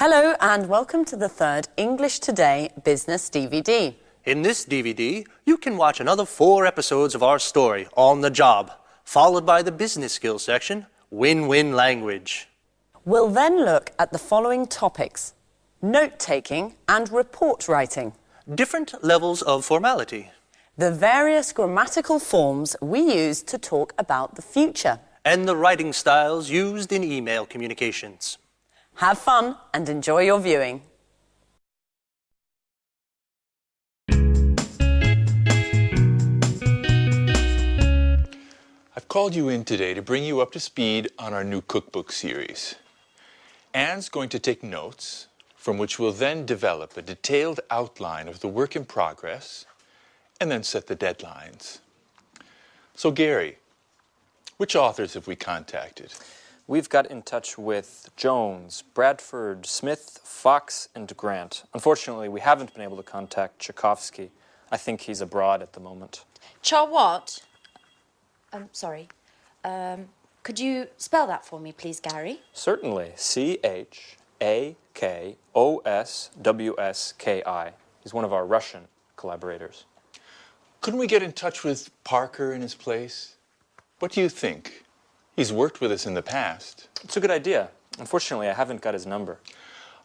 Hello and welcome to the third English Today Business DVD. In this DVD, you can watch another 4 episodes of our story, On the Job, followed by the business skills section, Win-Win Language. We'll then look at the following topics: note-taking and report writing, Different levels of formality, the various grammatical forms we use to talk about the future. and the writing styles used in email communications. Have fun and enjoy your viewing. I've called you in today to bring you up to speed on our new cookbook series. Anne's going to take notes, from which we'll then develop a detailed outline of the work in progress, and then set the deadlines. So Gary, which authors have we contacted? We've got in touch with Jones, Bradford, Smith, Fox, and Grant. Unfortunately, we haven't been able to contact Tchaikovsky. I think he's abroad at the moment. What? Sorry. Could you spell that for me, please, Gary? Certainly. Chakoswski. He's one of our Russian collaborators. Couldn't we get in touch with Parker in his place? What do you think? He's worked with us in the past. It's a good idea. Unfortunately, I haven't got his number.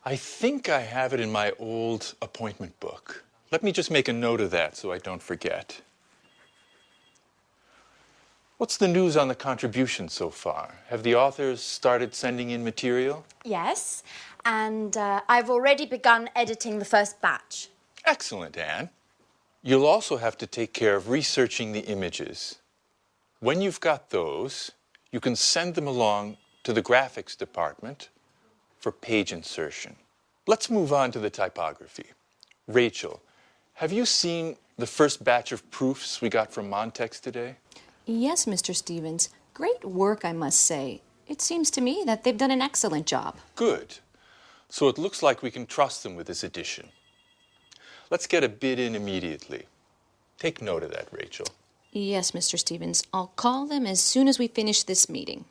I think I have it in my old appointment book. Let me just make a note of that so I don't forget. What's the news on the contribution so far? Have the authors started sending in material? Yes, and I've already begun editing the first batch. Excellent, Anne. You'll also have to take care of researching the images. When you've got those, you can send them along to the graphics department for page insertion. Let's move on to the typography. Rachel, have you seen the first batch of proofs we got from Montex today? Yes, Mr. Stevens. Great work, I must say. It seems to me that they've done an excellent job. Good. So it looks like we can trust them with this edition. Let's get a bid in immediately. Take note of that, Rachel. Yes, Mr. Stevens. I'll call them as soon as we finish this meeting.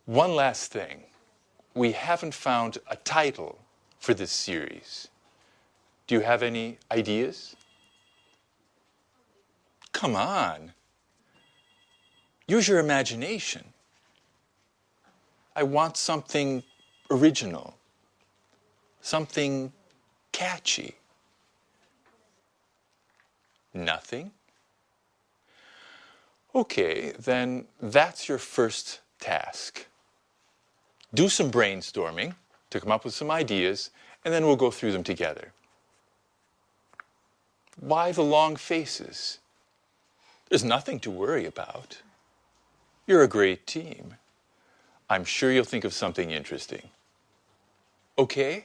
One last thing. We haven't found a title for this series. Do you have any ideas? Come on. Use your imagination. I want something original, something catchy. Nothing? Okay, then that's your first task. Do some brainstorming to come up with some ideas, and then we'll go through them together. Why the long faces? There's nothing to worry about. You're a great team. I'm sure you'll think of something interesting. Okay?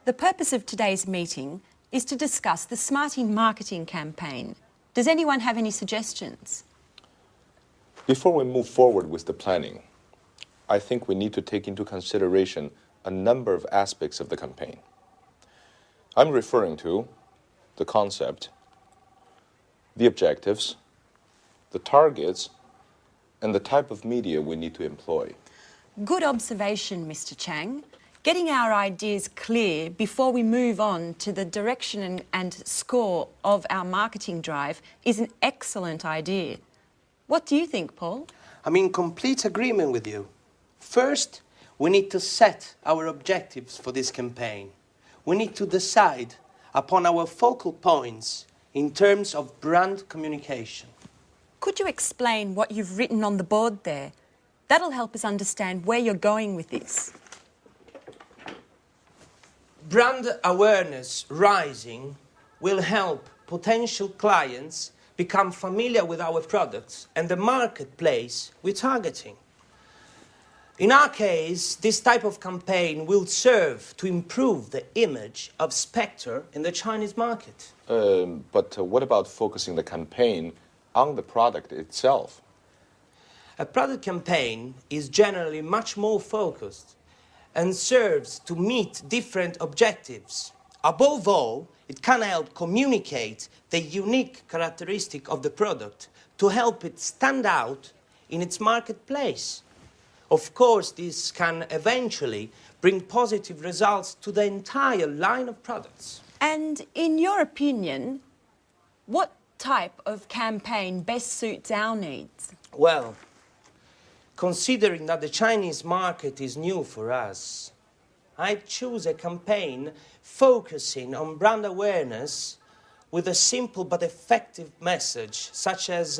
The purpose of today's meeting is to discuss the Smarty marketing campaign. Does anyone have any suggestions? Before we move forward with the planning, I think we need to take into consideration a number of aspects of the campaign. I'm referring to the concept, the objectives, the targets, and the type of media we need to employ. Good observation, Mr. Chang. Getting our ideas clear before we move on to the direction and score of our marketing drive is an excellent idea. What do you think, Paul? I'm in complete agreement with you. First, we need to set our objectives for this campaign. We need to decide upon our focal points in terms of brand communication. Could you explain what you've written on the board there? That'll help us understand where you're going with this. Brand awareness rising will help potential clients become familiar with our products and the marketplace we're targeting. In our case, this type of campaign will serve to improve the image of Spectre in the Chinese market. But what about focusing the campaign on the product itself? A product campaign is generally much more focused and serves to meet different objectives. Above all, it can help communicate the unique characteristic of the product to help it stand out in its marketplace. Of course, this can eventually bring positive results to the entire line of products. And in your opinion, what type of campaign best suits our needs? Well, considering that the Chinese market is new for us, I'd choose a campaign focusing on brand awareness with a simple but effective message, such as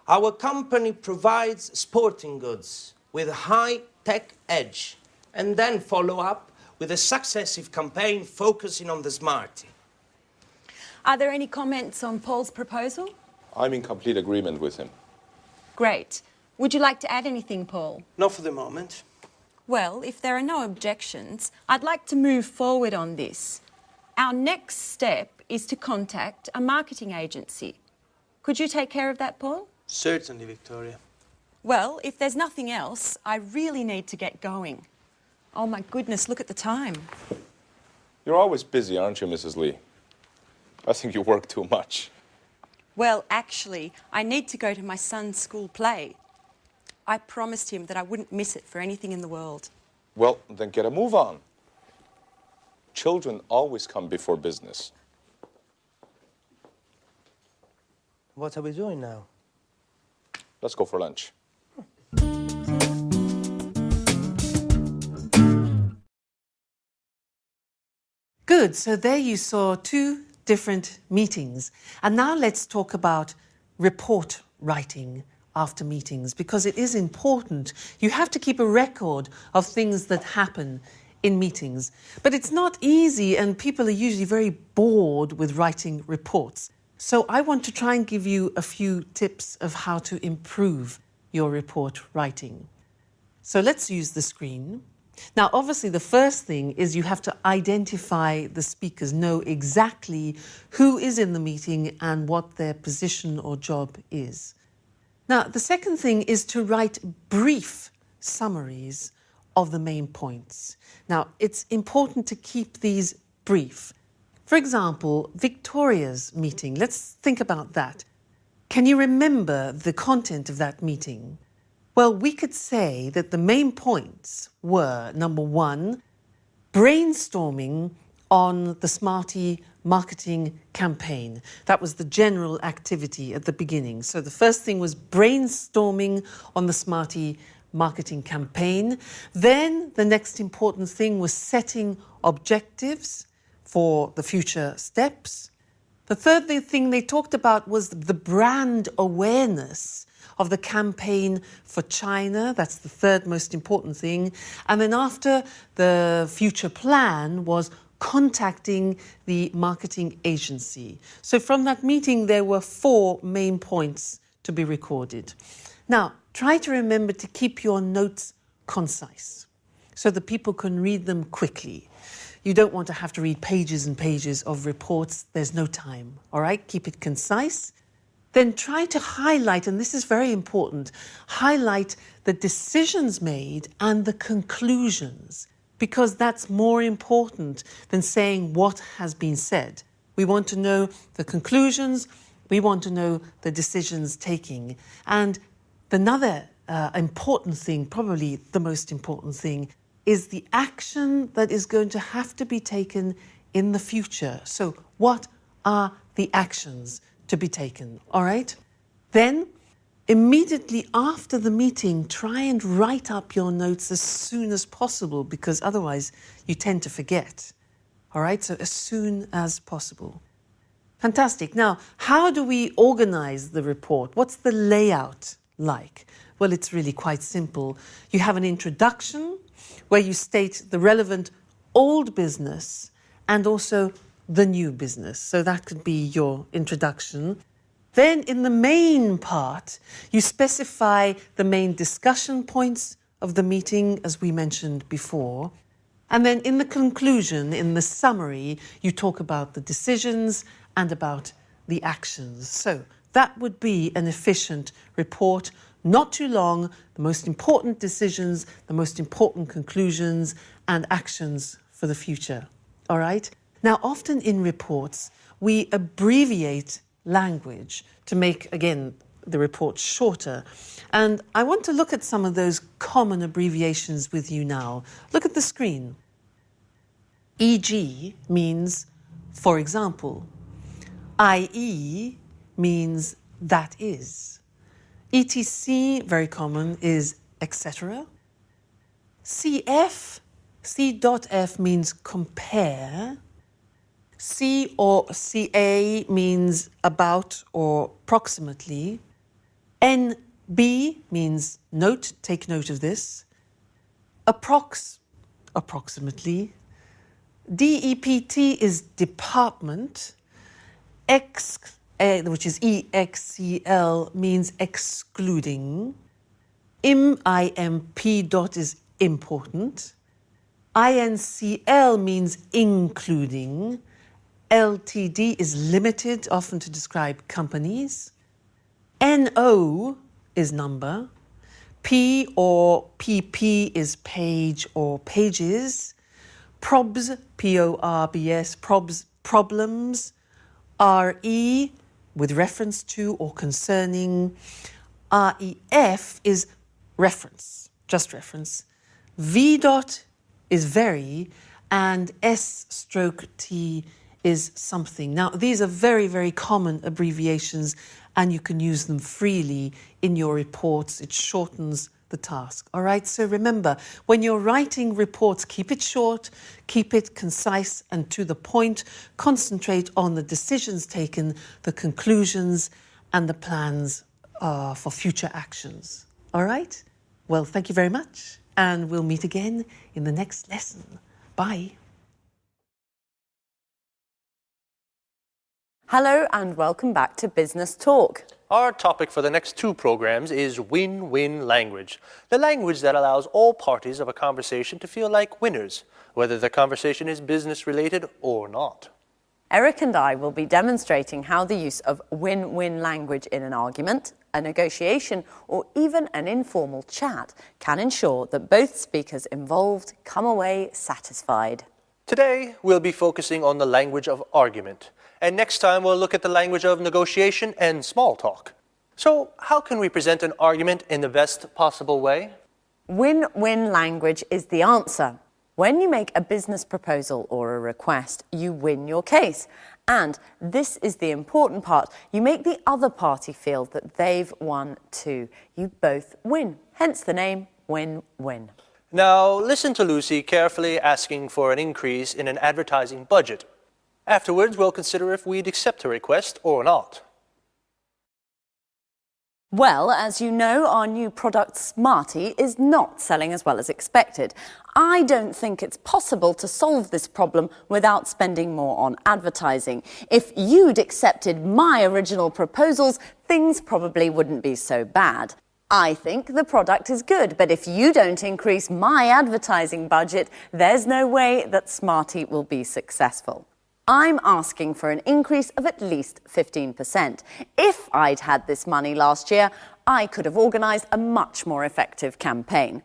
our company provides sporting goods with a high-tech edge, and then follow up with a successive campaign focusing on the smartie. Are there any comments on Paul's proposal? I'm in complete agreement with him. Great. Would you like to add anything, Paul? Not for the moment. Well, if there are no objections, I'd like to move forward on this. Our next step is to contact a marketing agency. Could you take care of that, Paul? Certainly, Victoria. Well, if there's nothing else, I really need to get going. Oh my goodness, look at the time. You're always busy, aren't you, Mrs. Lee? I think you work too much. Well, actually, I need to go to my son's school play. I promised him that I wouldn't miss it for anything in the world. Well, then get a move on. Children always come before business. What are we doing now? Let's go for lunch. Good, so there you saw two different meetings. And now let's talk about report writing after meetings, because it is important. You have to keep a record of things that happen in meetings. But it's not easy, and people are usually very bored with writing reports. So I want to try and give you a few tips of how to improve your report writing. So let's use the screen. Now, obviously, the first thing is you have to identify the speakers, know exactly who is in the meeting and what their position or job is. Now, the second thing is to write brief summaries of the main points. Now, it's important to keep these brief. For example, Victoria's meeting. Let's think about that. Can you remember the content of that meeting? Well, we could say that the main points were, number one, brainstorming on the Smartie marketing campaign. That was the general activity at the beginning. So the first thing was brainstorming on the Smartie marketing campaign. Then the next important thing was setting objectives for the future steps. The third thing they talked about was the brand awareness of the campaign for China. That's the third most important thing. And then after, the future plan was contacting the marketing agency. So from that meeting, there were 4 main points to be recorded. Now, try to remember to keep your notes concise so that people can read them quickly. You don't want to have to read pages and pages of reports. There's no time, all right? Keep it concise. Then try to highlight, and this is very important, highlight the decisions made and the conclusions, because that's more important than saying what has been said. We want to know the conclusions, we want to know the decisions taking. And another important thing, probably the most important thing, is the action that is going to have to be taken in the future. So what are the actions to be taken, all right? Then, immediately after the meeting, try and write up your notes as soon as possible, because otherwise you tend to forget, all right? So as soon as possible. Fantastic. Now, how do we organize the report? What's the layout like? Well, it's really quite simple. You have an introduction where you state the relevant old business and also the new business. So that could be your introduction. Then in the main part, you specify the main discussion points of the meeting, as we mentioned before. And then in the conclusion, in the summary, you talk about the decisions and about the actions. So that would be an efficient report, not too long, the most important decisions, the most important conclusions and actions for the future. All right? Now, often in reports, we abbreviate language to make, again, the report shorter. And I want to look at some of those common abbreviations with you now. Look at the screen. E.g. means, for example. I.e. means that is. ETC, very common, is etc. CF, C.F means compare. C or CA means about or approximately. NB means note, take note of this. Approximately. DEPT is department. Which is EXCL, means excluding. IMP dot is important. INCL means including. LTD is limited, often to describe companies. NO is number. P or PP is page or pages. PROBS, PORBS, PROBS, problems. RE, with reference to or concerning. REF is reference, just reference. V dot is very, and S/T is something. Now, these are very, very common abbreviations, and you can use them freely in your reports. It shortens the task. All right, so remember, when you're writing reports, keep it short, keep it concise and to the point. Concentrate on the decisions taken, the conclusions, and the plans for future actions. All right? Well, thank you very much, and we'll meet again in the next lesson. Bye. Hello and welcome back to Business Talk. Our topic for the next two programs is win-win language, the language that allows all parties of a conversation to feel like winners, whether the conversation is business-related or not. Eric and I will be demonstrating how the use of win-win language in an argument, a negotiation, or even an informal chat can ensure that both speakers involved come away satisfied. Today, we'll be focusing on the language of argument. And next time, we'll look at the language of negotiation and small talk. So, how can we present an argument in the best possible way? Win-win language is the answer. When you make a business proposal or a request, you win your case. And this is the important part. You make the other party feel that they've won too. You both win. Hence the name win-win. Now, listen to Lucy carefully asking for an increase in an advertising budget. Afterwards, we'll consider if we'd accept her request or not. Well, as you know, our new product Smarty is not selling as well as expected. I don't think it's possible to solve this problem without spending more on advertising. If you'd accepted my original proposals, things probably wouldn't be so bad. I think the product is good, but if you don't increase my advertising budget, there's no way that Smarty will be successful. I'm asking for an increase of at least 15%. If I'd had this money last year, I could have organised a much more effective campaign.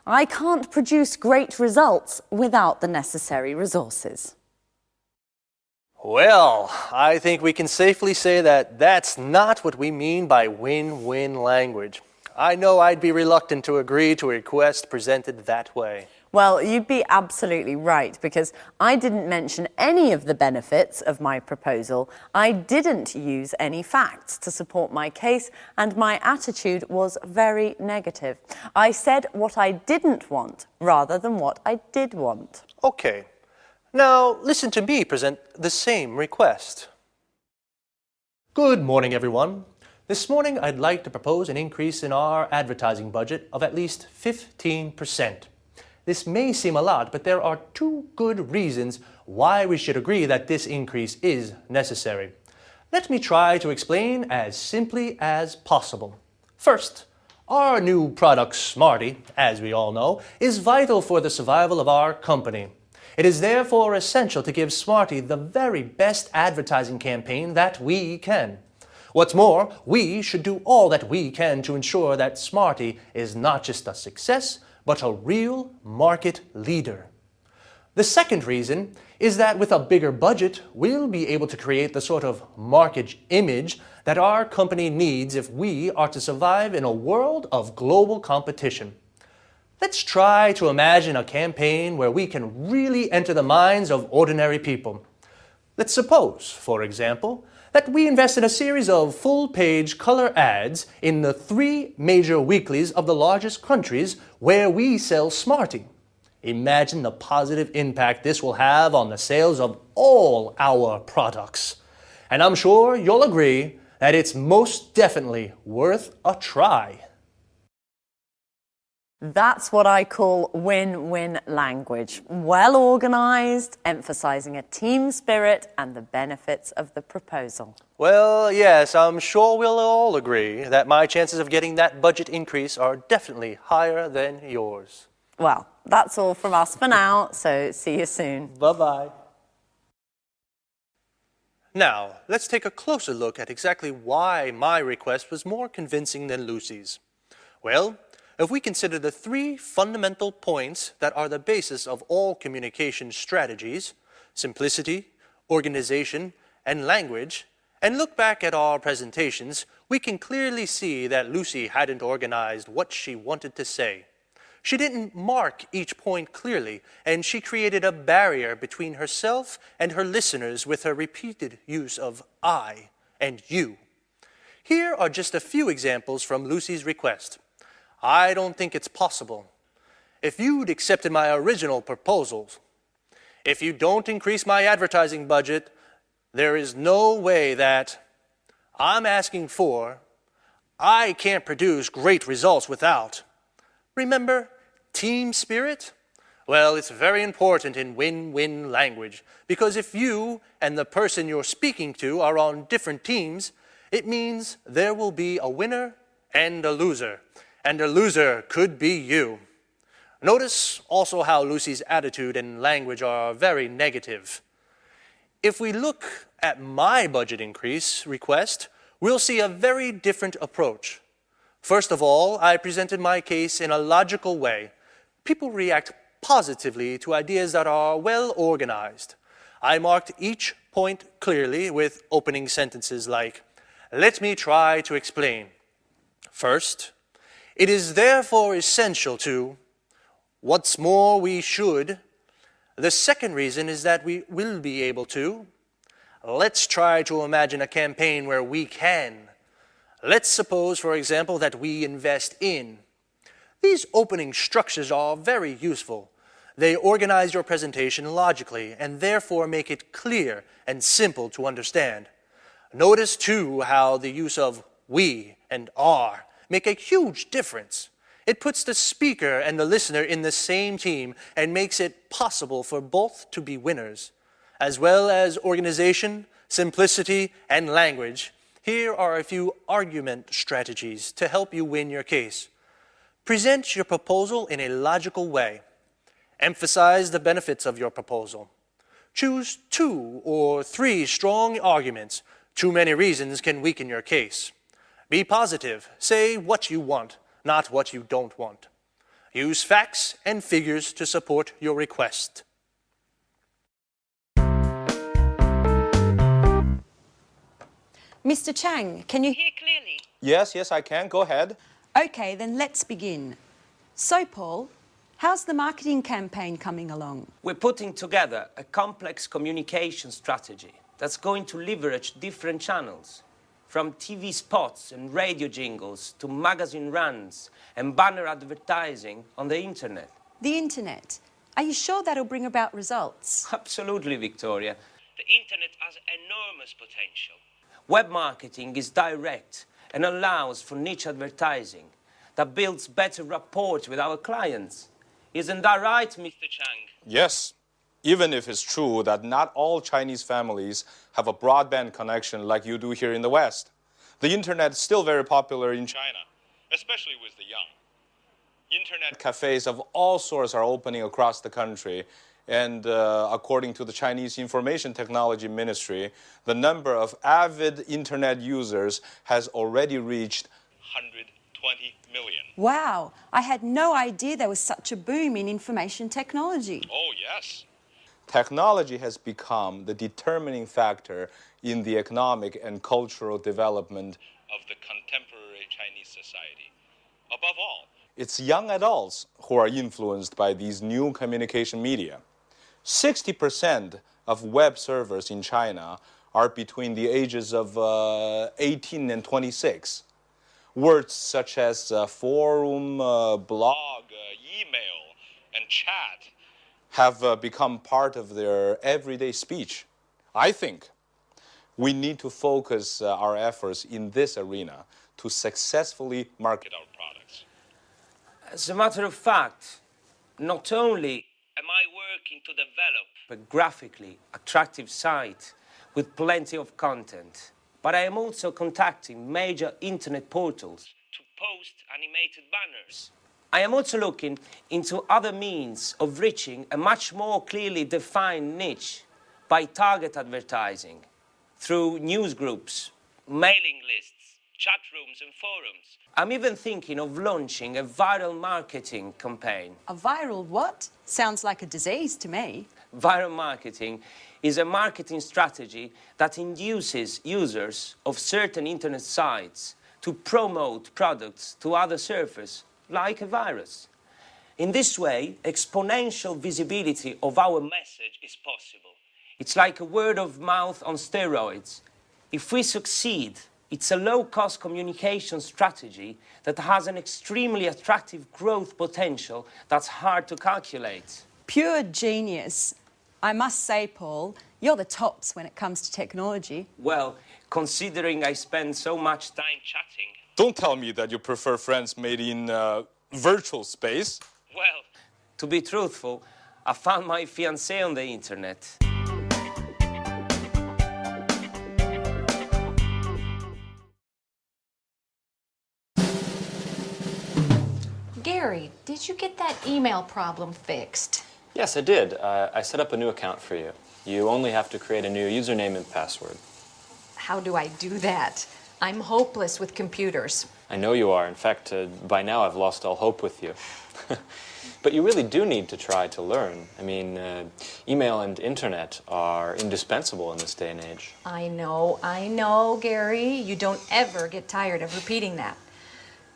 I can't produce great results without the necessary resources. Well, I think we can safely say that that's not what we mean by win-win language. I know I'd be reluctant to agree to a request presented that way. Well, you'd be absolutely right, because I didn't mention any of the benefits of my proposal. I didn't use any facts to support my case, and my attitude was very negative. I said what I didn't want rather than what I did want. Okay. Now, listen to me present the same request. Good morning, everyone. This morning, I'd like to propose an increase in our advertising budget of at least 15%. This may seem a lot, but there are two good reasons why we should agree that this increase is necessary. Let me try to explain as simply as possible. First, our new product, Smarty, as we all know, is vital for the survival of our company. It is therefore essential to give Smarty the very best advertising campaign that we can. What's more, we should do all that we can to ensure that Smarty is not just a success, but a real market leader. The second reason is that with a bigger budget, we'll be able to create the sort of market image that our company needs if we are to survive in a world of global competition. Let's try to imagine a campaign where we can really enter the minds of ordinary people. Let's suppose, for example, that we invest in a series of full-page color ads in the 3 major weeklies of the largest countries where we sell Smarty. Imagine the positive impact this will have on the sales of all our products. And I'm sure you'll agree that it's most definitely worth a try. That's what I call win-win language. Well organized, emphasizing a team spirit and the benefits of the proposal. Well, yes, I'm sure we'll all agree that my chances of getting that budget increase are definitely higher than yours. Well, that's all from us for now, so see you soon. Bye-bye. Now, let's take a closer look at exactly why my request was more convincing than Lucy's. Well, if we consider the 3 fundamental points that are the basis of all communication strategies, simplicity, organization, and language, and look back at our presentations, we can clearly see that Lucy hadn't organized what she wanted to say. She didn't mark each point clearly, and she created a barrier between herself and her listeners with her repeated use of I and you. Here are just a few examples from Lucy's request. I don't think it's possible. If you'd accepted my original proposals, if you don't increase my advertising budget, there is no way that I'm asking for, I can't produce great results without. Remember, team spirit? Well, it's very important in win-win language, because if you and the person you're speaking to are on different teams, it means there will be a winner and a loser. And a loser could be you. Notice also how Lucy's attitude and language are very negative. If we look at my budget increase request, we'll see a very different approach. First of all, I presented my case in a logical way. People react positively to ideas that are well organized. I marked each point clearly with opening sentences like, "Let me try to explain. First, it is therefore essential to, what's more, we should. The second reason is that we will be able to. Let's try to imagine a campaign where we can. Let's suppose, for example, that we invest in." These opening structures are very useful. They organize your presentation logically and therefore make it clear and simple to understand. Notice, too, how the use of we and are make a huge difference. It puts the speaker and the listener in the same team and makes it possible for both to be winners. As well as organization, simplicity, and language, here are a few argument strategies to help you win your case. Present your proposal in a logical way. Emphasize the benefits of your proposal. Choose 2 or 3 strong arguments. Too many reasons can weaken your case. Be positive. Say what you want, not what you don't want. Use facts and figures to support your request. Mr. Chang, can you hear clearly? Yes, I can. Go ahead. Okay, then let's begin. So, Paul, how's the marketing campaign coming along? We're putting together a complex communication strategy that's going to leverage different channels, from TV spots and radio jingles to magazine runs and banner advertising on the internet. The internet. Are you sure that'll bring about results? Absolutely, Victoria. The internet has enormous potential. Web marketing is direct and allows for niche advertising that builds better rapport with our clients. Isn't that right, Mr. Chang? Yes, even if it's true that not all Chinese families have a broadband connection like you do here in the West. The internet is still very popular in China, especially with the young. Internet cafes of all sorts are opening across the country. And according to the Chinese Information Technology Ministry, the number of avid internet users has already reached 120 million. Wow, I had no idea there was such a boom in information technology. Oh, yes. Technology has become the determining factor in the economic and cultural development of the contemporary Chinese society. Above all, it's young adults who are influenced by these new communication media. 60% of web servers in China are between the ages of 18 and 26. Words such as forum, blog, email, and chat have become part of their everyday speech. I think we need to focus our efforts in this arena to successfully market our products. As a matter of fact, not only am I working to develop a graphically attractive site with plenty of content, but I am also contacting major internet portals to post animated banners. I am also looking into other means of reaching a much more clearly defined niche by target advertising through news groups, mailing lists, chat rooms and forums. I'm even thinking of launching a viral marketing campaign. A viral what? Sounds like a disease to me. Viral marketing is a marketing strategy that induces users of certain internet sites to promote products to other surfers, like a virus. In this way, exponential visibility of our message is possible. It's like a word of mouth on steroids. If we succeed, it's a low-cost communication strategy that has an extremely attractive growth potential that's hard to calculate. Pure genius. I must say, Paul, you're the tops when it comes to technology. Well, considering I spend so much time chatting. Don't tell me that you prefer friends made in virtual space. Well, to be truthful, I found my fiancée on the internet. Gary, did you get that email problem fixed? Yes, I did. I set up a new account for you. You only have to create a new username and password. How do I do that? I'm hopeless with computers. I know you are. In fact, by now I've lost all hope with you. But you really do need to try to learn. I mean, email and internet are indispensable in this day and age. I know, Gary. You don't ever get tired of repeating that.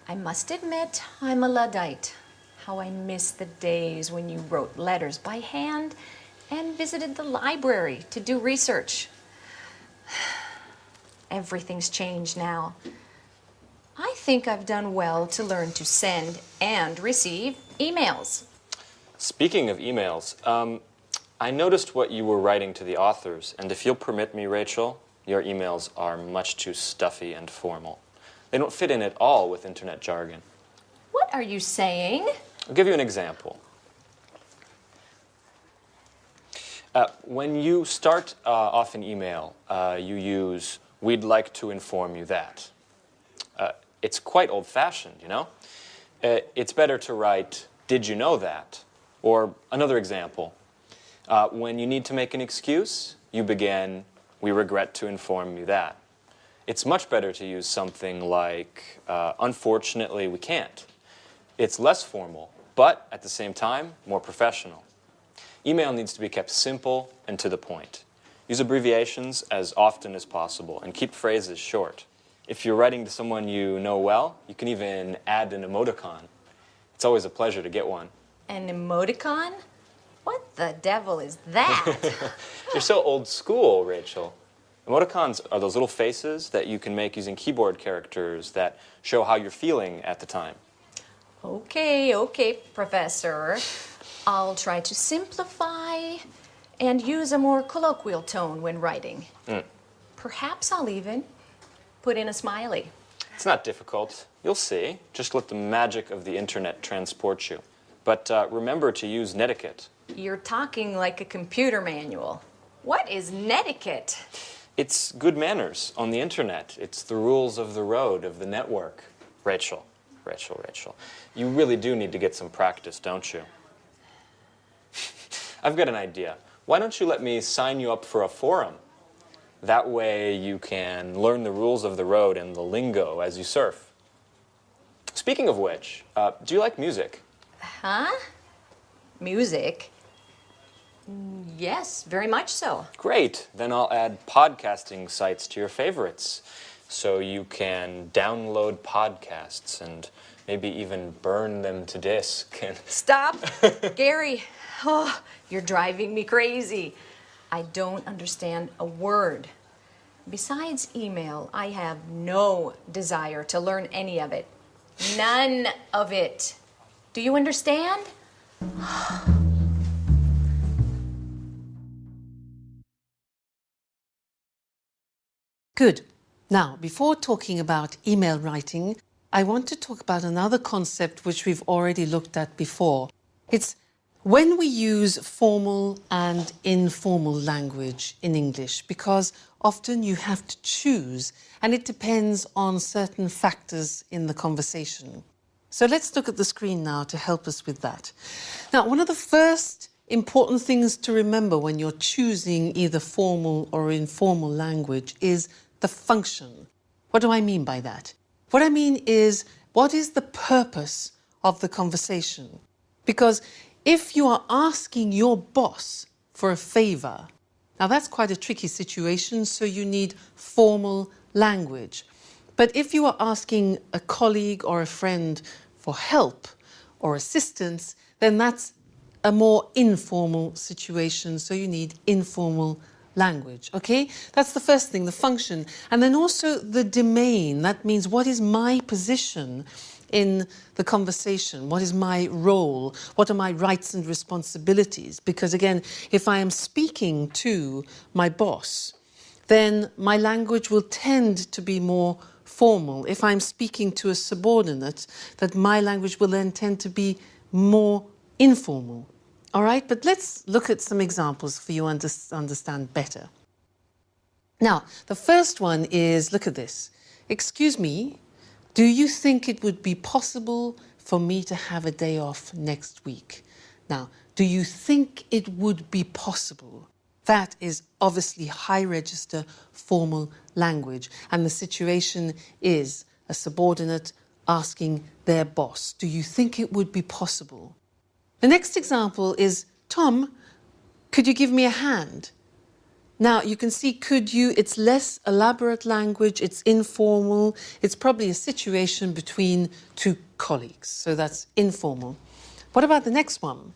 I must admit, I'm a Luddite. How I miss the days when you wrote letters by hand and visited the library to do research. Everything's changed now. I think I've done well to learn to send and receive emails. Speaking of emails, I noticed what you were writing to the authors, and if you'll permit me, Rachel, your emails are much too stuffy and formal. They don't fit in at all with internet jargon. What are you saying? I'll give you an example. When you start off an email, you use, "We'd like to inform you that." It's quite old-fashioned, you know? It's better to write, "Did you know that?" Or another example, when you need to make an excuse, you begin, "We regret to inform you that." It's much better to use something like, "Unfortunately, we can't." It's less formal, but at the same time, more professional. Email needs to be kept simple and to the point. Use abbreviations as often as possible and keep phrases short. If you're writing to someone you know well, you can even add an emoticon. It's always a pleasure to get one. An emoticon? What the devil is that? You're so old school, Rachel. Emoticons are those little faces that you can make using keyboard characters that show how you're feeling at the time. Okay, Professor. I'll try to simplify and use a more colloquial tone when writing. Perhaps I'll even put in a smiley. It's not difficult. You'll see. Just let the magic of the internet transport you. But remember to use netiquette. You're talking like a computer manual. What is netiquette? It's good manners on the internet. It's the rules of the road, of the network. Rachel. You really do need to get some practice, don't you? I've got an idea. Why don't you let me sign you up for a forum? That way you can learn the rules of the road and the lingo as you surf. Speaking of which, do you like music? Huh? Music? Yes, very much so. Great. Then I'll add podcasting sites to your favorites so you can download podcasts and maybe even burn them to disk. Stop, Gary. Oh, you're driving me crazy. I don't understand a word. Besides email, I have no desire to learn any of it. None of it. Do you understand? Good. Now, before talking about email writing, I want to talk about another concept which we've already looked at before. It's when we use formal and informal language in English, because often you have to choose and it depends on certain factors in the conversation. So let's look at the screen now to help us with that. Now, one of the first important things to remember when you're choosing either formal or informal language is the function. What do I mean by that? What I mean is, what is the purpose of the conversation? Because if you are asking your boss for a favor, now that's quite a tricky situation, so you need formal language. But if you are asking a colleague or a friend for help or assistance, then that's a more informal situation, so you need informal language, okay? That's the first thing, the function. And then also the domain. That means, what is my position in the conversation? What is my role? What are my rights and responsibilities? Because again, if I am speaking to my boss, then my language will tend to be more formal. If I'm speaking to a subordinate, that my language will then tend to be more informal. All right, but let's look at some examples for you to understand better. Now, the first one is, look at this. Excuse me, do you think it would be possible for me to have a day off next week? Now, do you think it would be possible? That is obviously high register formal language. And the situation is a subordinate asking their boss, do you think it would be possible? The next example is, Tom, could you give me a hand? Now, you can see could you, it's less elaborate language, it's informal, it's probably a situation between two colleagues, so that's informal. What about the next one?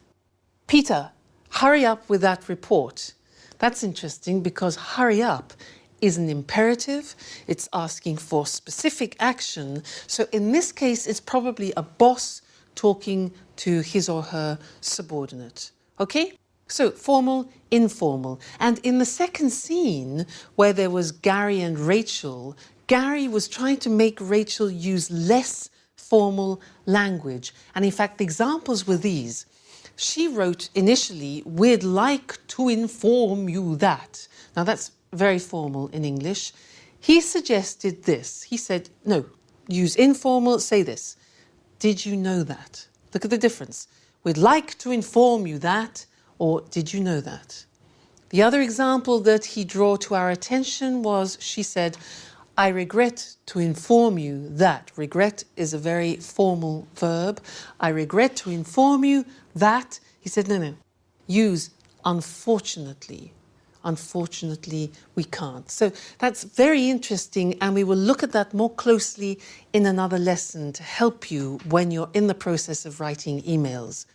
Peter, hurry up with that report. That's interesting because hurry up is an imperative, it's asking for specific action, so in this case it's probably a boss talking to his or her subordinate. Okay? So formal, informal. And in the second scene, where there was Gary and Rachel, Gary was trying to make Rachel use less formal language. And in fact, the examples were these. She wrote initially, we'd like to inform you that. Now that's very formal in English. He suggested this. He said, no, use informal, say this. Did you know that? Look at the difference. We'd like to inform you that, or did you know that? The other example that he drew to our attention was, she said, I regret to inform you that. Regret is a very formal verb. I regret to inform you that. He said, no, use unfortunately. Unfortunately, we can't. So that's very interesting, and we will look at that more closely in another lesson to help you when you're in the process of writing emails.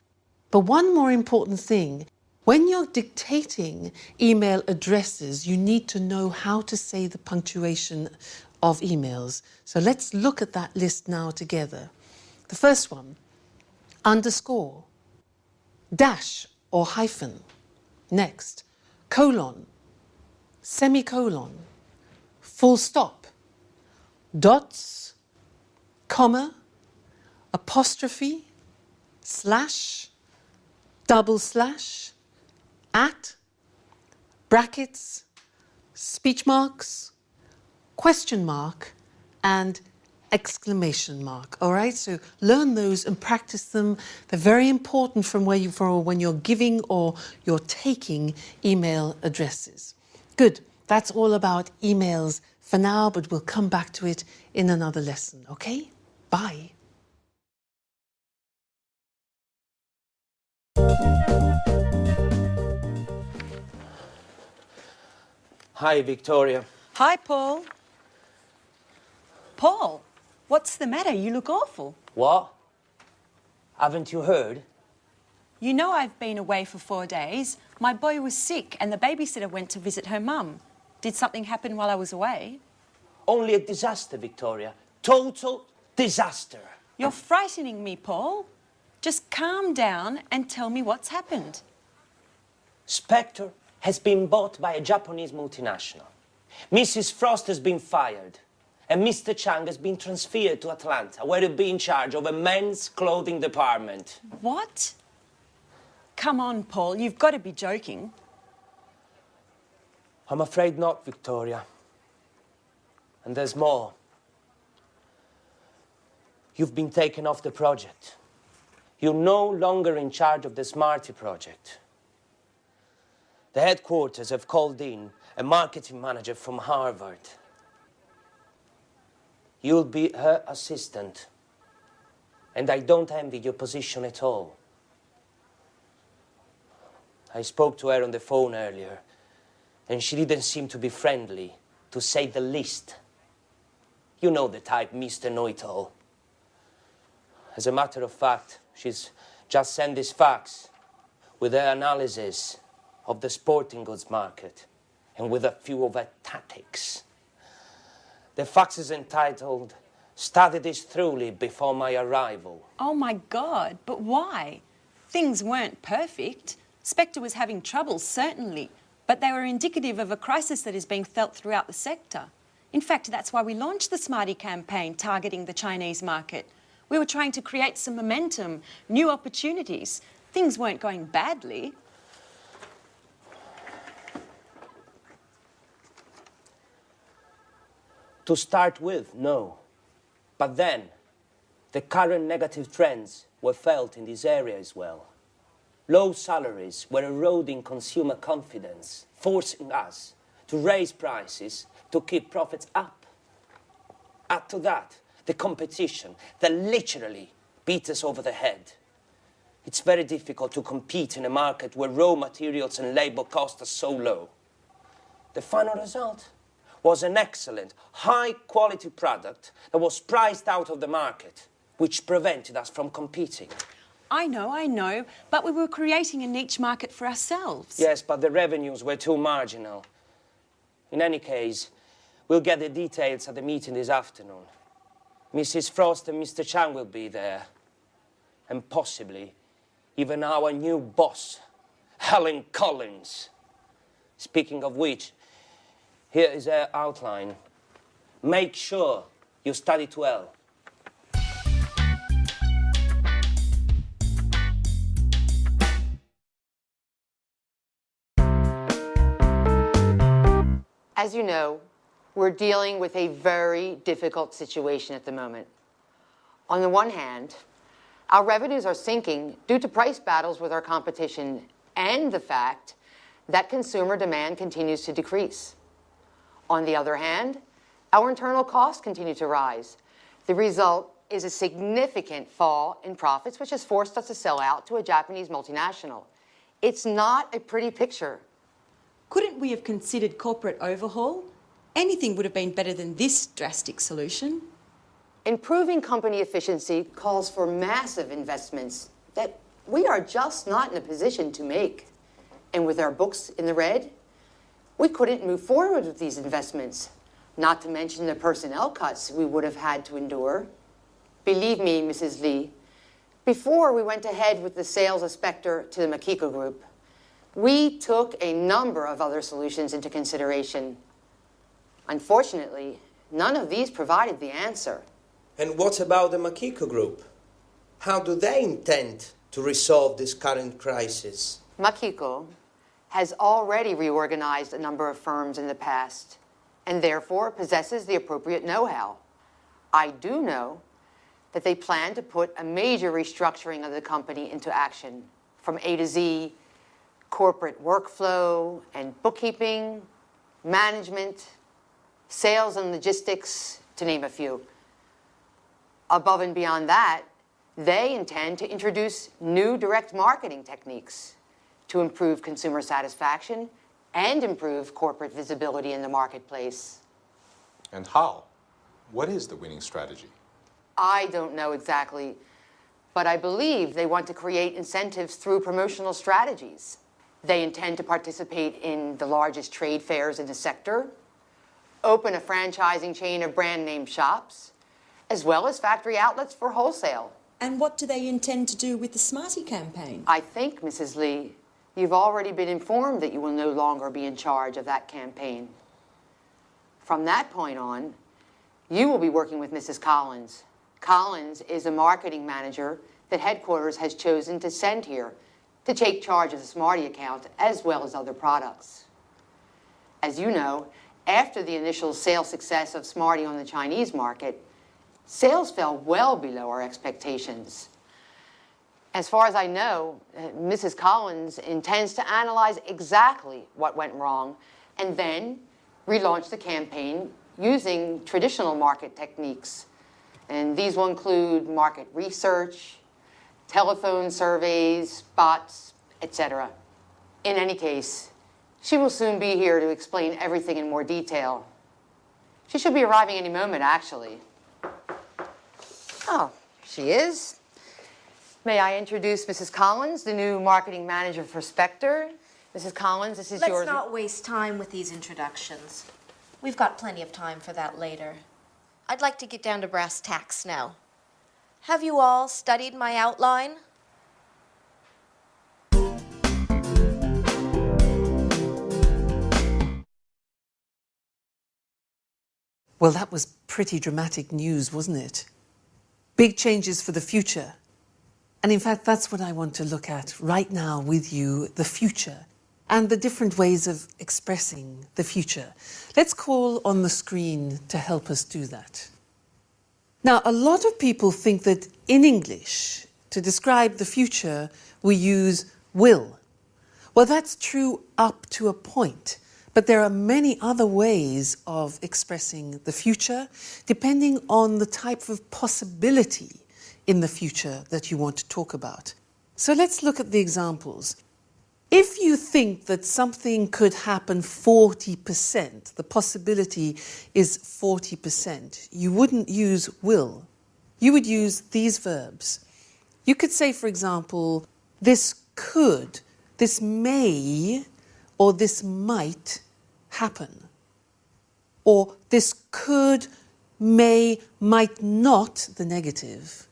But one more important thing, when you're dictating email addresses, you need to know how to say the punctuation of emails. So let's look at that list now together. The first one, underscore, dash or hyphen. Next, colon, semicolon, full stop, dots, comma, apostrophe, slash, double slash, at, brackets, speech marks, question mark, and exclamation mark. All right, so learn those and practice them. They're very important from when you're giving or you're taking email addresses. Good, that's all about emails for now, but we'll come back to it in another lesson, okay? Bye. Hi, Victoria. Hi, Paul. Paul, what's the matter? You look awful. What? Haven't you heard? You know I've been away for 4 days. My boy was sick and the babysitter went to visit her mum. Did something happen while I was away? Only a disaster, Victoria. Total disaster. You're frightening me, Paul. Just calm down and tell me what's happened. Spectre has been bought by a Japanese multinational. Mrs. Frost has been fired. And Mr. Chang has been transferred to Atlanta, where he'll be in charge of a men's clothing department. What? Come on, Paul, you've got to be joking. I'm afraid not, Victoria. And there's more. You've been taken off the project. You're no longer in charge of the Smarty project. The headquarters have called in a marketing manager from Harvard. You'll be her assistant. And I don't envy your position at all. I spoke to her on the phone earlier, and she didn't seem to be friendly, to say the least. You know the type, Mr. Know-it-all. As a matter of fact, she's just sent this fax with her analysis of the sporting goods market and with a few of her tactics. The fax is entitled, "Study this thoroughly before my arrival." Oh, my God, but why? Things weren't perfect. Spectre was having trouble, certainly, but they were indicative of a crisis that is being felt throughout the sector. In fact, that's why we launched the Smarty campaign targeting the Chinese market. We were trying to create some momentum, new opportunities. Things weren't going badly. To start with, no. But then, the current negative trends were felt in this area as well. Low salaries were eroding consumer confidence, forcing us to raise prices to keep profits up. Add to that, the competition that literally beat us over the head. It's very difficult to compete in a market where raw materials and labor costs are so low. The final result was an excellent, high-quality product that was priced out of the market, which prevented us from competing. I know, but we were creating a niche market for ourselves. Yes, but the revenues were too marginal. In any case, we'll get the details at the meeting this afternoon. Mrs. Frost and Mr. Chang will be there. And possibly even our new boss, Helen Collins. Speaking of which, here is her outline. Make sure you study it well. As you know, we're dealing with a very difficult situation at the moment. On the one hand, our revenues are sinking due to price battles with our competition and the fact that consumer demand continues to decrease. On the other hand, our internal costs continue to rise. The result is a significant fall in profits, which has forced us to sell out to a Japanese multinational. It's not a pretty picture. Couldn't we have considered corporate overhaul? Anything would have been better than this drastic solution. Improving company efficiency calls for massive investments that we are just not in a position to make. And with our books in the red, we couldn't move forward with these investments, not to mention the personnel cuts we would have had to endure. Believe me, Mrs. Lee, before we went ahead with the sales of Spectre to the Makiko Group, we took a number of other solutions into consideration. Unfortunately, none of these provided the answer. And what about the Makiko Group? How do they intend to resolve this current crisis? Makiko has already reorganized a number of firms in the past and therefore possesses the appropriate know-how. I do know that they plan to put a major restructuring of the company into action, from A to Z, corporate workflow and bookkeeping, management, sales and logistics, to name a few. Above and beyond that, they intend to introduce new direct marketing techniques to improve consumer satisfaction and improve corporate visibility in the marketplace. And how? What is the winning strategy? I don't know exactly, but I believe they want to create incentives through promotional strategies. They intend to participate in the largest trade fairs in the sector, open a franchising chain of brand name shops, as well as factory outlets for wholesale. And what do they intend to do with the Smarty campaign? I think, Mrs. Lee, you've already been informed that you will no longer be in charge of that campaign. From that point on, you will be working with Mrs. Collins. Collins is a marketing manager that headquarters has chosen to send here to take charge of the Smarty account as well as other products. As you know, after the initial sales success of Smarty on the Chinese market, sales fell well below our expectations. As far as I know, Mrs. Collins intends to analyze exactly what went wrong and then relaunch the campaign using traditional market techniques. And these will include market research, telephone surveys, bots, etc. In any case, she will soon be here to explain everything in more detail. She should be arriving any moment, actually. Oh, she is. May I introduce Mrs. Collins, the new marketing manager for Spectre? Mrs. Collins, this is yours. Let's not waste time with these introductions. We've got plenty of time for that later. I'd like to get down to brass tacks now. Have you all studied my outline? Well, that was pretty dramatic news, wasn't it? Big changes for the future. And in fact, that's what I want to look at right now with you, the future, and the different ways of expressing the future. Let's call on the screen to help us do that. Now, a lot of people think that in English, to describe the future, we use will. Well, that's true up to a point. But there are many other ways of expressing the future, depending on the type of possibility in the future that you want to talk about. So let's look at the examples. If you think that something could happen 40%, the possibility is 40%, you wouldn't use will. You would use these verbs. You could say, for example, this could, this may, or this might happen. Or this could, may, might not, the negative,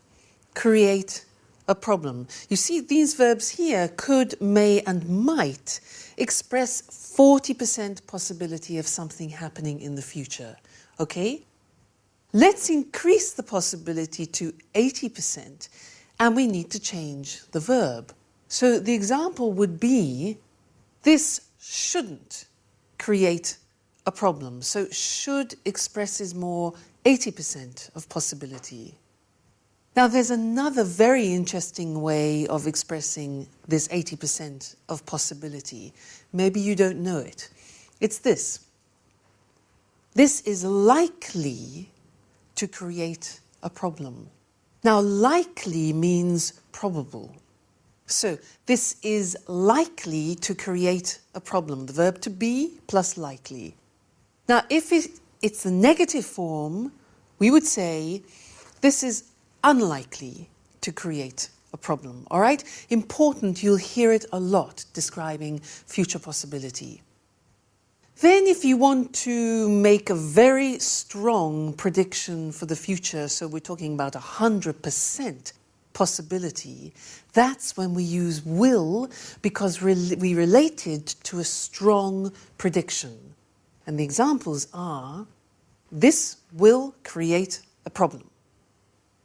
create a problem. You see, these verbs here, could, may, and might, express 40% possibility of something happening in the future. Okay? Let's increase the possibility to 80%, and we need to change the verb. So the example would be, this shouldn't create a problem. So should expresses more 80% of possibility. Now there's another very interesting way of expressing this 80% of possibility. Maybe you don't know it. It's this. This is likely to create a problem. Now likely means probable. So this is likely to create a problem. The verb to be plus likely. Now if it's the negative form, we would say this is unlikely to create a problem. All right? Important, you'll hear it a lot describing future possibility. Then if you want to make a very strong prediction for the future, so we're talking about 100% possibility, that's when we use will, because we relate it to a strong prediction. And the examples are, this will create a problem.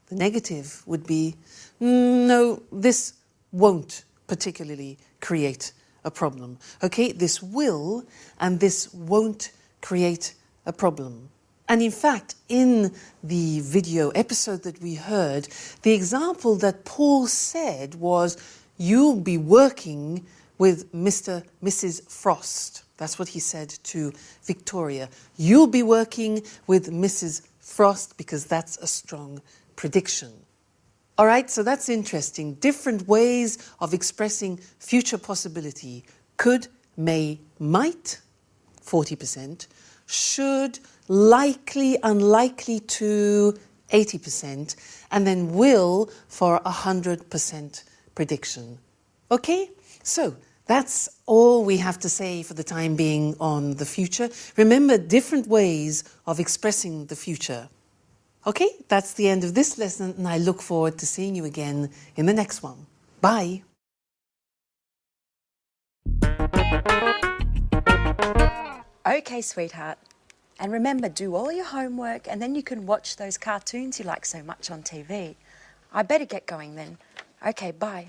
The negative would be, no, this won't particularly create a problem. Okay, this will and this won't create a problem. And in fact, in the video episode that we heard, the example that Paul said was, you'll be working with Mrs. Frost. That's what he said to Victoria. You'll be working with Mrs. Frost because that's a strong prediction. All right, so that's interesting. Different ways of expressing future possibility. Could, may, might, 40%, should, likely, unlikely to, 80%, and then will for 100% prediction. Okay? So that's all we have to say for the time being on the future. Remember, different ways of expressing the future. Okay? That's the end of this lesson, and I look forward to seeing you again in the next one. Bye. Okay, sweetheart. And remember, do all your homework and then you can watch those cartoons you like so much on TV. I better get going then. Okay, bye.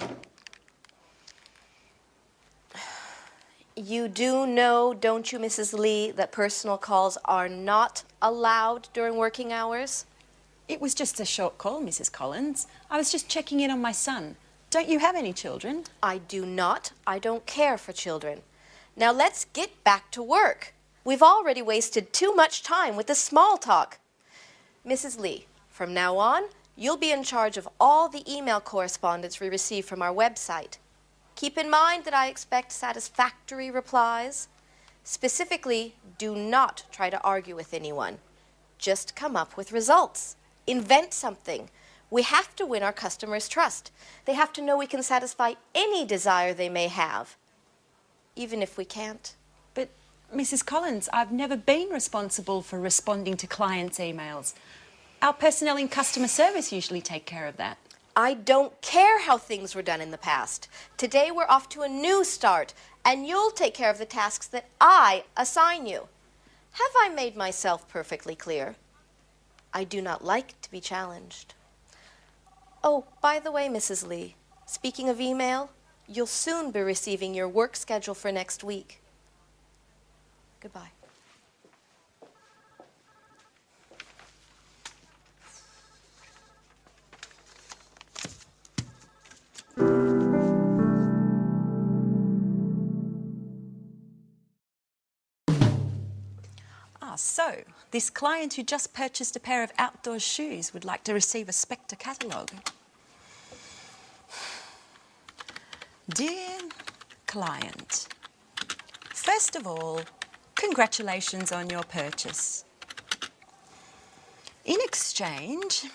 You do know, don't you, Mrs. Lee, that personal calls are not allowed during working hours? It was just a short call, Mrs. Collins. I was just checking in on my son. Don't you have any children? I do not. I don't care for children. Now let's get back to work. We've already wasted too much time with the small talk. Mrs. Lee, from now on, you'll be in charge of all the email correspondence we receive from our website. Keep in mind that I expect satisfactory replies. Specifically, do not try to argue with anyone. Just come up with results. Invent something. We have to win our customers' trust. They have to know we can satisfy any desire they may have, even if we can't. But, Mrs. Collins, I've never been responsible for responding to clients' emails. Our personnel in customer service usually take care of that. I don't care how things were done in the past. Today we're off to a new start, and you'll take care of the tasks that I assign you. Have I made myself perfectly clear? I do not like to be challenged. Oh, by the way, Mrs. Lee, speaking of email, you'll soon be receiving your work schedule for next week. Goodbye. So, this client who just purchased a pair of outdoor shoes would like to receive a Spectre catalogue. Dear client, first of all, congratulations on your purchase. In exchange,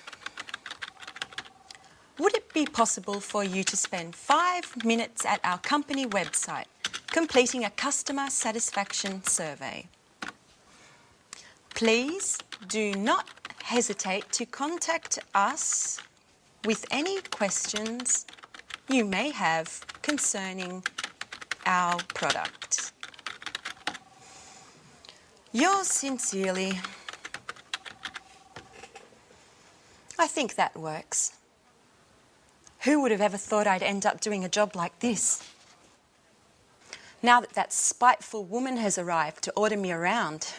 would it be possible for you to spend 5 minutes at our company website completing a customer satisfaction survey? Please do not hesitate to contact us with any questions you may have concerning our product. Yours sincerely. I think that works. Who would have ever thought I'd end up doing a job like this? Now that that spiteful woman has arrived to order me around,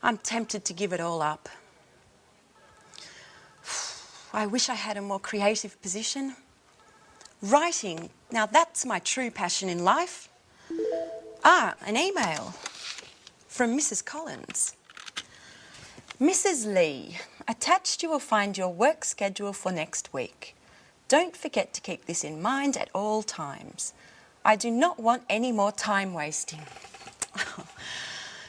I'm tempted to give it all up. I wish I had a more creative position. Writing, now that's my true passion in life. An email from Mrs. Collins. Mrs. Lee, attached you will find your work schedule for next week. Don't forget to keep this in mind at all times. I do not want any more time wasting.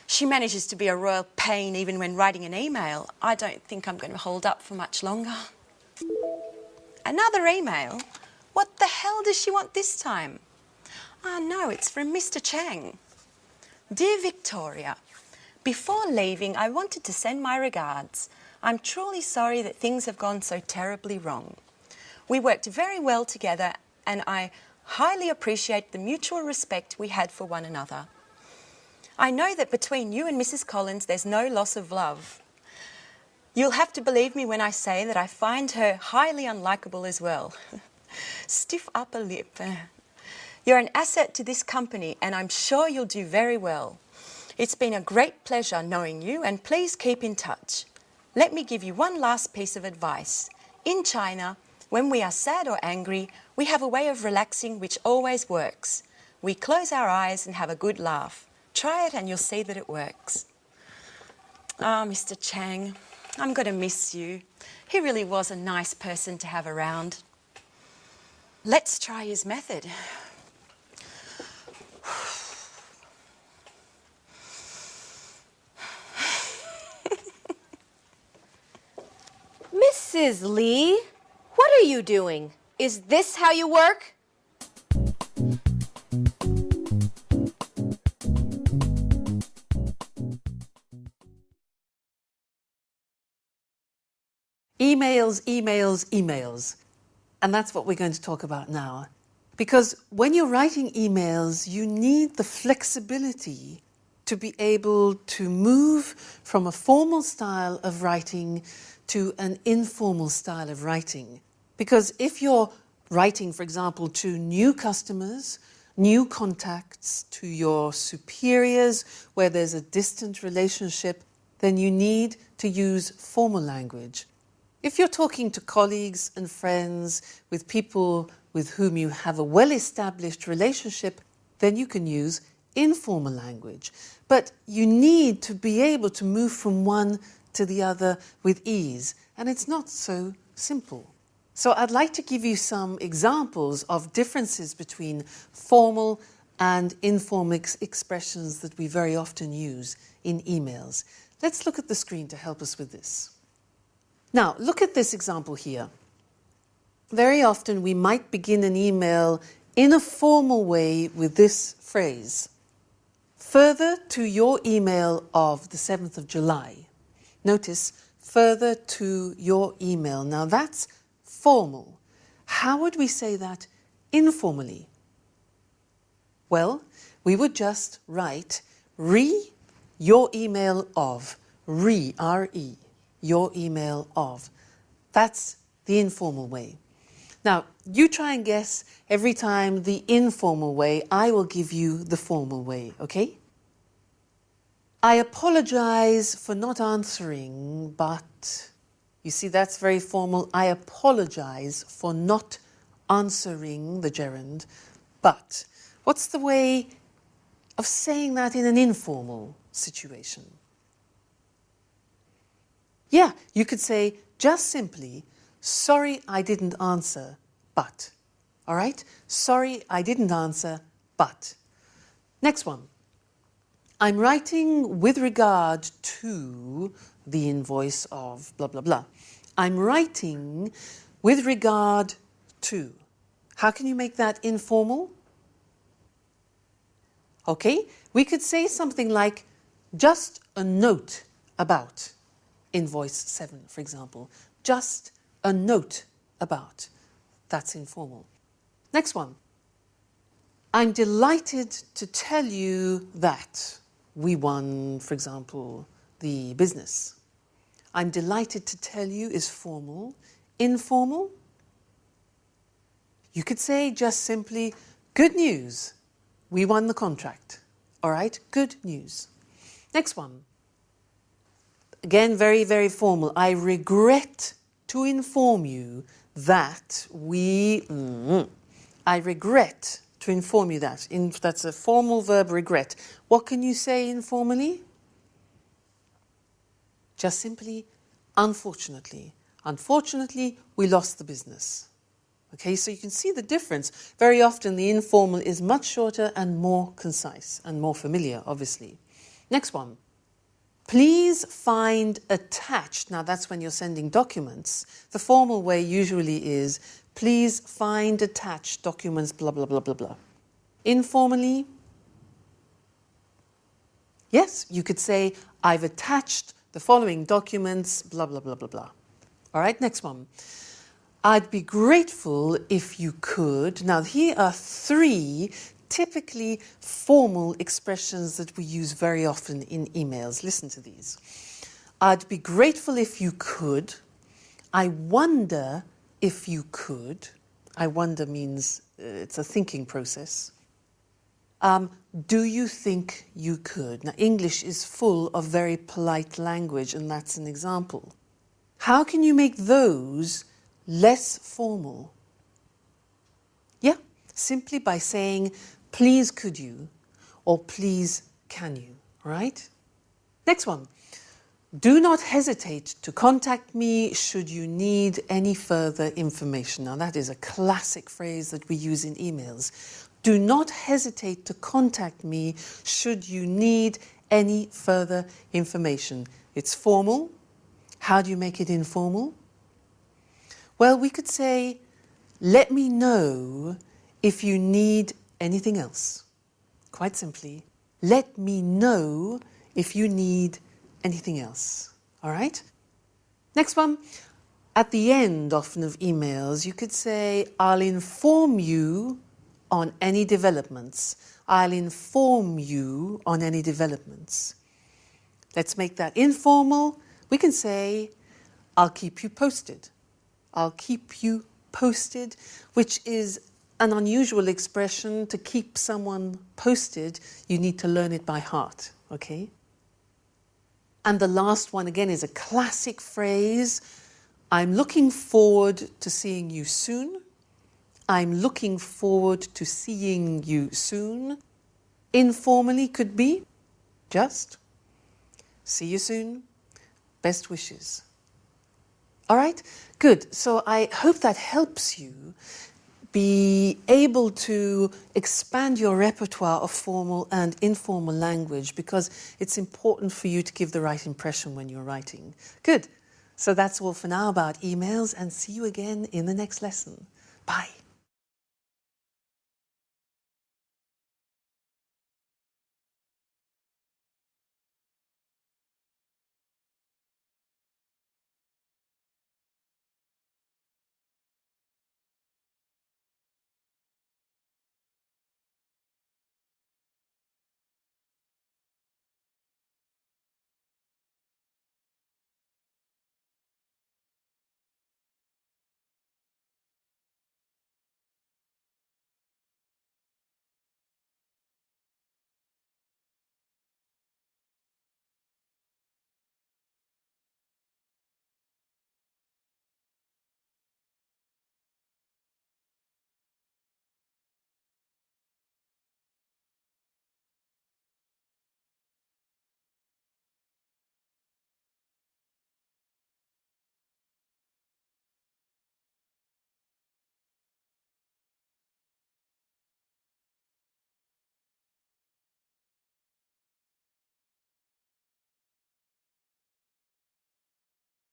She manages to be a royal pain even when writing an email. I don't think I'm going to hold up for much longer. Another email? What the hell does she want this time? No, it's from Mr. Chang. Dear Victoria, before leaving, I wanted to send my regards. I'm truly sorry that things have gone so terribly wrong. We worked very well together, and I highly appreciate the mutual respect we had for one another. I know that between you and Mrs. Collins there's no loss of love. You'll have to believe me when I say that I find her highly unlikable as well. Stiff upper lip. You're an asset to this company and I'm sure you'll do very well. It's been a great pleasure knowing you and please keep in touch. Let me give you one last piece of advice. In China, when we are sad or angry, we have a way of relaxing which always works. We close our eyes and have a good laugh. Try it and you'll see that it works. Mr. Chang, I'm going to miss you. He really was a nice person to have around. Let's try his method. Mrs. Lee, what are you doing? Is this how you work? Emails, emails, emails. And that's what we're going to talk about now. Because when you're writing emails, you need the flexibility to be able to move from a formal style of writing to an informal style of writing. Because if you're writing, for example, to new customers, new contacts, to your superiors, where there's a distant relationship, then you need to use formal language. If you're talking to colleagues and friends, with people with whom you have a well-established relationship, then you can use informal language. But you need to be able to move from one to the other with ease, and it's not so simple. So I'd like to give you some examples of differences between formal and informal expressions that we very often use in emails. Let's look at the screen to help us with this. Now, look at this example here. Very often we might begin an email in a formal way with this phrase. Further to your email of the 7th of July. Notice, further to your email. Now that's formal. How would we say that informally? Well, we would just write your email of. R-E. Your email of. That's the informal way. Now, you try and guess every time the informal way. I will give you the formal way, okay? I apologize for not answering, but... You see, that's very formal. I apologize for not answering the gerund, but... What's the way of saying that in an informal situation? Yeah, you could say just simply, sorry I didn't answer, but. All right? Sorry I didn't answer, but. Next one. I'm writing with regard to the invoice of blah, blah, blah. I'm writing with regard to. How can you make that informal? Okay, we could say something like just a note about. Invoice 7, for example. Just a note about. That's informal. Next one. I'm delighted to tell you that we won, for example, the business. I'm delighted to tell you is formal. Informal. You could say just simply, good news. We won the contract. All right, good news. Next one. Again, very, very formal. I regret to inform you that we... I regret to inform you that. That's a formal verb, regret. What can you say informally? Just simply, unfortunately. Unfortunately, we lost the business. Okay, so you can see the difference. Very often the informal is much shorter and more concise and more familiar, obviously. Next one. Please find attached. Now that's when you're sending documents. The formal way usually is, please find attached documents, blah, blah, blah, blah, blah. Informally, yes, you could say, I've attached the following documents, blah, blah, blah, blah, blah. All right, next one. I'd be grateful if you could. Now, here are 3 typically formal expressions that we use very often in emails. Listen to these. I'd be grateful if you could. I wonder if you could. I wonder means it's a thinking process. Do you think you could? Now, English is full of very polite language, and that's an example. How can you make those less formal? Yeah, simply by saying, please could you, or please can you, right? Next one. Do not hesitate to contact me should you need any further information. Now that is a classic phrase that we use in emails. Do not hesitate to contact me should you need any further information. It's formal. How do you make it informal? Well, we could say, let me know if you need anything else. Quite simply, let me know if you need anything else. All right? Next one. At the end often of emails, you could say, I'll inform you on any developments. I'll inform you on any developments. Let's make that informal. We can say, I'll keep you posted. I'll keep you posted, which is an unusual expression. To keep someone posted, you need to learn it by heart, okay? And the last one, again, is a classic phrase. I'm looking forward to seeing you soon. I'm looking forward to seeing you soon. Informally could be just, see you soon, best wishes. All right? Good. So I hope that helps you be able to expand your repertoire of formal and informal language, because it's important for you to give the right impression when you're writing. Good. So that's all for now about emails, and see you again in the next lesson. Bye.